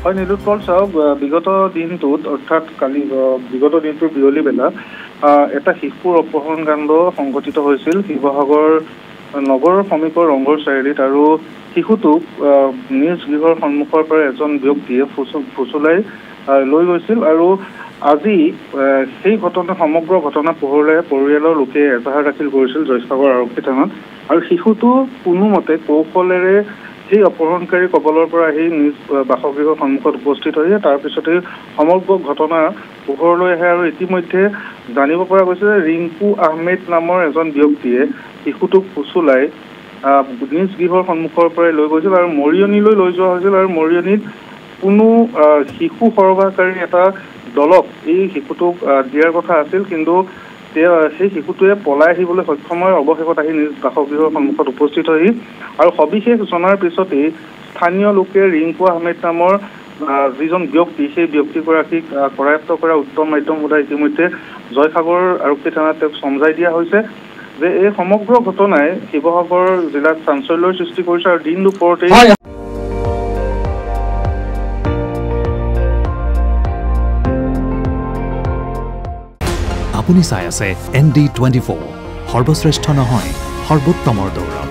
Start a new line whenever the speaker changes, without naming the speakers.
হয় নীলোৎপল চাওক বিগত দিনটোত অৰ্থাৎ কালি বিগত দিনটোৰ বিয়লি বেলা এটা শিশুৰ অপহৰণ কাণ্ড সংঘটিত হৈছিল শিৱসাগৰ নগৰৰ সমীপৰ ৰংঘৰ চাৰিআলিত আৰু শিশুটোক নিজ গৃহৰ সন্মুখৰ পৰা এজন ব্যক্তিয়ে ফুচুলাই লৈ গৈছিল আৰু আজি সেই সমগ্ৰ ঘটনা পোহৰলৈ পৰিয়ালৰ লোকে এজাহাৰ দাখিল কৰিছিল জয়সাগৰ আৰক্ষী থানাত আৰু শিশুটো কোনোমতে কৌশলেৰে সেই অপহৰণকাৰী কবলৰ পৰা আহি নিজ বাসগৃহৰ সন্মুখত উপস্থিত হৈ তাৰপিছতে সমগ্ৰ ঘটনা পোহৰলৈ আহে আৰু ইতিমধ্যে জানিব পৰা গৈছে যে ৰিংকু আহমেদ নামৰ এজন ব্যক্তিয়ে শিশুটোক ফুচুলাই নিজ গৃহৰ সন্মুখৰ পৰাই লৈ গৈছিল আৰু মৰিয়নিলৈ লৈ যোৱা হৈছিল আৰু মৰিয়নিত কোনো শিশু সৰবৰাহকাৰী এটা দলক এই শিশুটোক দিয়াৰ কথা আছিল কিন্তু সেই শিশুটোৱে পলাই আহিবলৈ সক্ষম হয় অৱশেষত আহি নিজ বাসগৃহৰ সন্মুখত উপস্থিত হৈ আৰু সবিশেষ জনাৰ পিছতেই স্থানীয় লোকে ৰিংকু আহমেদ নামৰ যিজন ব্যক্তি সেই ব্যক্তিগৰাকীক কৰায়ত্ব কৰা উত্তম মাধ্যম সোধা ইতিমধ্যে জয়সাগৰ আৰক্ষী থানাত তেওঁক চমজাই দিয়া হৈছে যে এই সমগ্ৰ ঘটনাই শিৱসাগৰ জিলাত চাঞ্চল্যৰ সৃষ্টি কৰিছে আৰু দিন দুপৰতেই
আপুনি চাই আছে ND24 সৰ্বশ্ৰেষ্ঠ নহয় সৰ্বোত্তমৰ দৌৰ